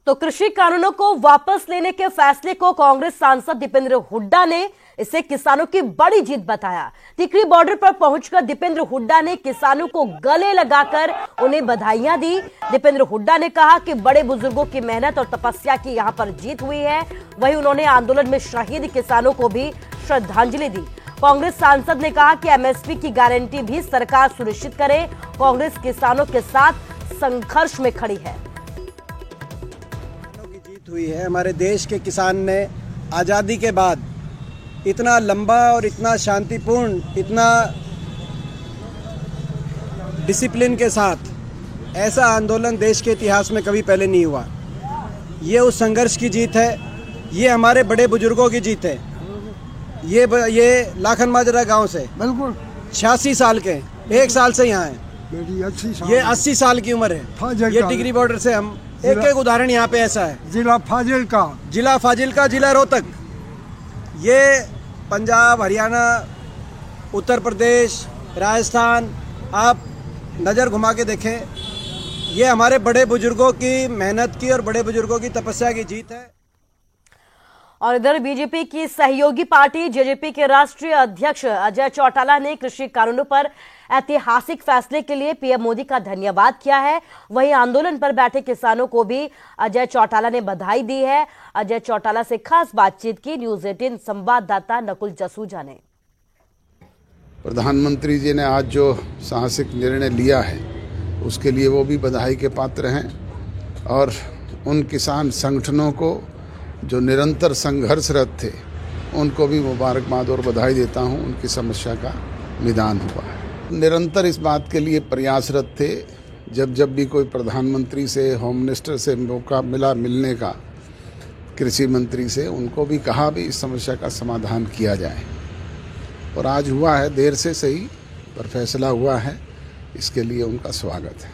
तो कृषि कानूनों को वापस लेने के फैसले को कांग्रेस सांसद दीपेंद्र हुड्डा ने इसे किसानों की बड़ी जीत बताया। टिकरी बॉर्डर पर पहुंचकर दीपेंद्र हुड्डा ने किसानों को गले लगाकर उन्हें बधाइयां दी। दीपेंद्र हुड्डा ने कहा कि बड़े बुजुर्गों की मेहनत और तपस्या की यहां पर जीत हुई है। वहीं उन्होंने आंदोलन में शहीद किसानों को भी श्रद्धांजलि दी। कांग्रेस सांसद ने कहा कि एमएसपी की गारंटी भी सरकार सुनिश्चित करे। कांग्रेस किसानों के साथ संघर्ष में खड़ी है। जीत हुई है। हमारे देश के किसान ने आज़ादी के बाद इतना लंबा और इतना शांतिपूर्ण, इतना डिसिप्लिन के साथ ऐसा आंदोलन देश के इतिहास में कभी पहले नहीं हुआ। ये उस संघर्ष की जीत है। ये हमारे बड़े बुजुर्गों की जीत है। ये लाखन माजरा गांव से बिल्कुल 86 साल के, 1 साल से यहाँ हैं। ये 80 साल की उम्र है। ये टिकरी बॉर्डर से हम एक उदाहरण यहाँ पे ऐसा है। जिला फाजिल्का, जिला रोहतक, ये पंजाब, हरियाणा, उत्तर प्रदेश, राजस्थान, आप नज़र घुमा के देखें, ये हमारे बड़े बुजुर्गों की मेहनत की और बड़े बुजुर्गों की तपस्या की जीत है। और इधर बीजेपी की सहयोगी पार्टी जेजेपी के राष्ट्रीय अध्यक्ष अजय चौटाला ने कृषि कानूनों पर ऐतिहासिक फैसले के लिए पीएम मोदी का धन्यवाद किया है। वहीं आंदोलन पर बैठे किसानों को भी अजय चौटाला ने बधाई दी है। अजय चौटाला से खास बातचीत की न्यूज़ 18 संवाददाता नकुल जसूजा ने। प्रधानमंत्री जी ने आज जो साहसिक निर्णय लिया है उसके लिए वो भी बधाई के पात्र हैं और उन किसान संगठनों को जो निरंतर संघर्षरत थे उनको भी मुबारकबाद और बधाई देता हूं। उनकी समस्या का निदान हुआ है। निरंतर इस बात के लिए प्रयासरत थे। जब भी कोई प्रधानमंत्री से, होम मिनिस्टर से मौका मिला मिलने का, कृषि मंत्री से, उनको भी कहा भी इस समस्या का समाधान किया जाए और आज हुआ है। देर से सही पर फैसला हुआ है। इसके लिए उनका स्वागत है।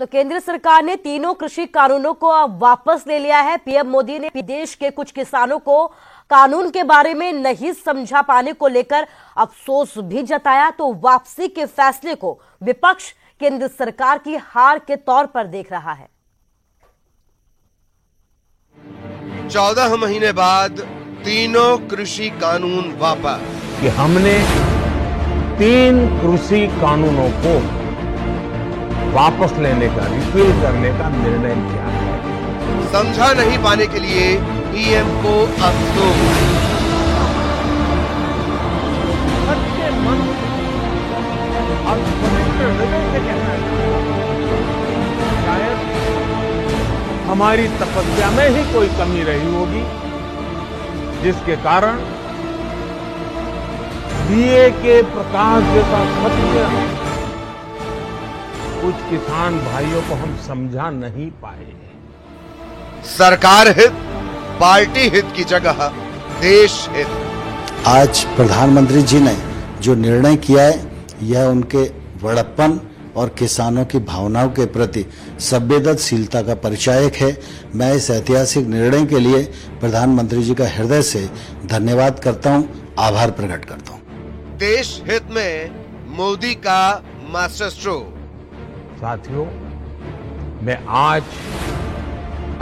तो केंद्र सरकार ने तीनों कृषि कानूनों को अब वापस ले लिया है। पीएम मोदी ने देश के कुछ किसानों को कानून के बारे में नहीं समझा पाने को लेकर अफसोस भी जताया। तो वापसी के फैसले को विपक्ष केंद्र सरकार की हार के तौर पर देख रहा है। 14 महीने बाद तीनों कृषि कानून वापस। कि हमने 3 कृषि कानूनों को वापस लेने का, रिपील करने का निर्णय लिया है। समझा नहीं पाने के लिए पीएम को अफसोस। सच्चे मन और पवित्र हृदय से कहना चाहिए, शायद हमारी तपस्या में ही कोई कमी रही होगी जिसके कारण दिए के प्रकाश जैसा सत्य कुछ किसान भाइयों को हम समझा नहीं पाए। सरकार हित, पार्टी हित की जगह देश हित। आज प्रधानमंत्री जी ने जो निर्णय किया है यह उनके बड़प्पन और किसानों की भावनाओं के प्रति संवेदनशीलता का परिचायक है। मैं इस ऐतिहासिक निर्णय के लिए प्रधानमंत्री जी का हृदय से धन्यवाद करता हूं, आभार प्रकट करता हूं। देश हित में मोदी का मास्टर स्ट्रोक। साथियों, मैं आज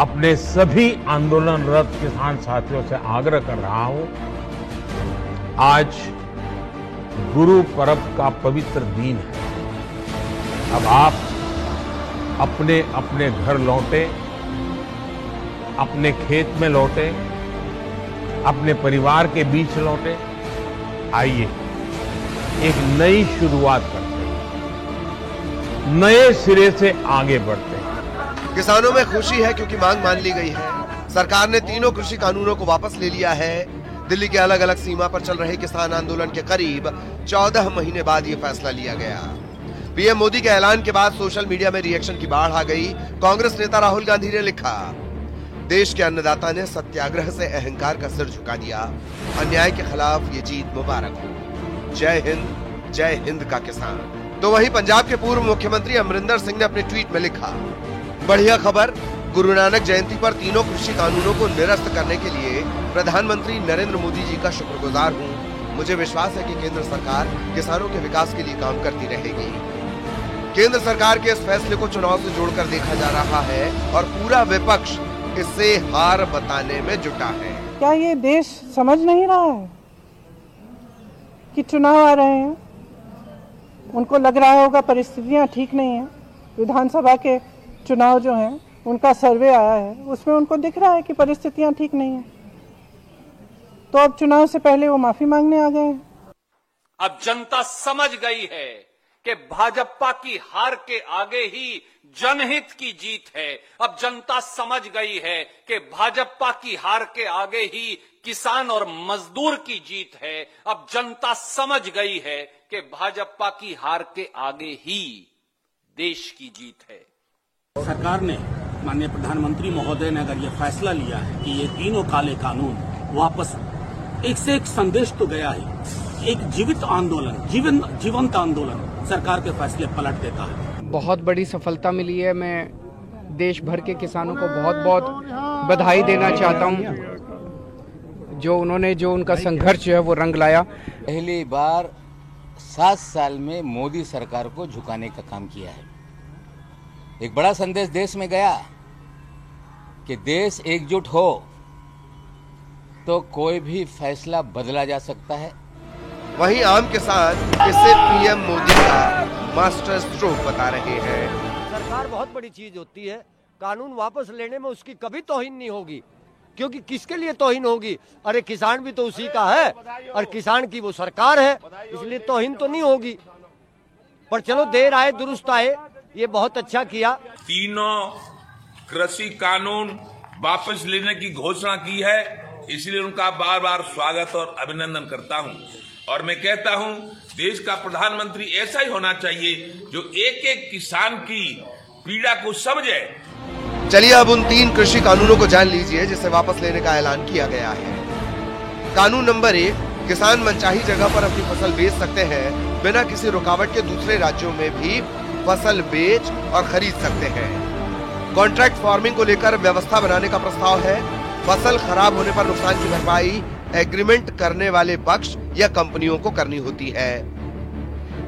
अपने सभी आंदोलनरत किसान साथियों से आग्रह कर रहा हूं। आज गुरु पर्व का पवित्र दिन है। अब आप अपने अपने घर लौटे, अपने खेत में लौटे, अपने परिवार के बीच लौटे। आइए एक नई शुरुआत करते हैं, नए सिरे से आगे बढ़ते हैं। किसानों में खुशी है क्योंकि मांग मान ली गई है। सरकार ने तीनों कृषि कानूनों को वापस ले लिया है। दिल्ली के अलग अलग सीमा पर चल रहे किसान आंदोलन के करीब 14 महीने बाद ये फैसला लिया गया। पीएम मोदी के ऐलान के बाद सोशल मीडिया में रिएक्शन की बाढ़ आ गई। कांग्रेस नेता राहुल गांधी ने लिखा, देश के अन्नदाता ने सत्याग्रह से अहंकार का सिर झुका दिया। अन्याय के खिलाफ ये जीत मुबारक हो। जय हिंद का किसान। तो वहीं पंजाब के पूर्व मुख्यमंत्री अमरिंदर सिंह ने अपने ट्वीट में लिखा, बढ़िया खबर, गुरु नानक जयंती पर तीनों कृषि कानूनों को निरस्त करने के लिए प्रधानमंत्री नरेंद्र मोदी जी का शुक्रगुजार हूं। मुझे विश्वास है कि केंद्र सरकार किसानों के विकास के लिए काम करती रहेगी। केंद्र सरकार के इस फैसले को चुनाव से जोड़कर देखा जा रहा है और पूरा विपक्ष इसे हार बताने में जुटा है। क्या ये देश समझ नहीं रहा है कि चुनाव आ रहे हैं? उनको लग रहा होगा परिस्थितियां ठीक नहीं है। विधानसभा के चुनाव जो हैं उनका सर्वे आया है, उसमें उनको दिख रहा है कि परिस्थितियां ठीक नहीं है, तो अब चुनाव से पहले वो माफी मांगने आ गए हैं। अब जनता समझ गई है कि भाजपा की हार के आगे ही जनहित की जीत है। अब जनता समझ गई है कि भाजपा की हार के आगे ही किसान और मजदूर की जीत है। अब जनता समझ गई है कि भाजपा की हार के आगे ही देश की जीत है। सरकार ने, माननीय प्रधानमंत्री महोदय ने अगर ये फैसला लिया है कि ये तीनों काले कानून वापस, एक से एक संदेश तो गया ही, एक जीवित आंदोलन, जीवंत आंदोलन सरकार के फैसले पलट देता है। बहुत बड़ी सफलता मिली है। मैं देश भर के किसानों को बहुत बहुत बधाई देना चाहता हूं, जो उनका संघर्ष है वो रंग लाया। पहली बार 7 साल में मोदी सरकार को झुकाने का काम किया है। एक बड़ा संदेश देश में गया कि देश एकजुट हो तो कोई भी फैसला बदला जा सकता है। वहीं आम किसान इसे पीएम मोदी का मास्टर स्ट्रोक बता रहे हैं। सरकार बहुत बड़ी चीज होती है, कानून वापस लेने में उसकी कभी तौहीन नहीं होगी, क्योंकि किसके लिए तौहीन होगी? अरे किसान भी तो उसी का है और किसान की वो सरकार है, इसलिए तौहीन तो नहीं होगी। पर चलो देर आए दुरुस्त आए, ये बहुत अच्छा किया। तीनों कृषि कानून वापस लेने की घोषणा की है, इसलिए उनका बार बार स्वागत और अभिनंदन करता हूं। और मैं कहता हूं, देश का प्रधानमंत्री ऐसा ही होना चाहिए जो एक एक किसान की पीड़ा को समझे। चलिए अब उन 3 कृषि कानूनों को जान लीजिए जिसे वापस लेने का ऐलान किया गया है। कानून नंबर 1, किसान मनचाही जगह पर अपनी फसल बेच सकते हैं, बिना किसी रुकावट के दूसरे राज्यों में भी फसल बेच और खरीद सकते हैं। कॉन्ट्रैक्ट फार्मिंग को लेकर व्यवस्था बनाने का प्रस्ताव है। फसल खराब होने पर नुकसान की भरपाई एग्रीमेंट करने वाले पक्ष या कंपनियों को करनी होती है।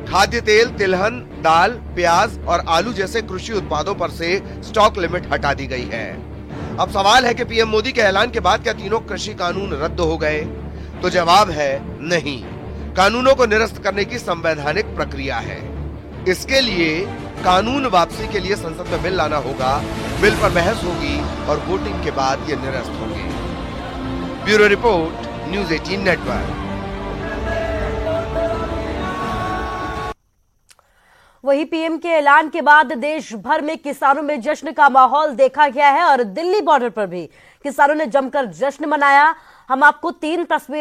खाद्य तेल, तिलहन, दाल, प्याज और आलू जैसे कृषि उत्पादों पर से स्टॉक लिमिट हटा दी गई है। अब सवाल है कि पीएम मोदी के ऐलान के बाद क्या तीनों कृषि कानून रद्द हो गए? तो जवाब है नहीं। कानूनों को निरस्त करने की संवैधानिक प्रक्रिया है। इसके लिए कानून वापसी के लिए संसद में बिल लाना होगा। बिल पर बहस होगी और वोटिंग के बाद ये निरस्त होंगे। Bureau report, news 18 network. वहीं पीएम के ऐलान के बाद देश भर में किसानों में जश्न का माहौल देखा गया है और दिल्ली बॉर्डर पर भी किसानों ने जमकर जश्न मनाया। हम आपको 3 तस्वीरें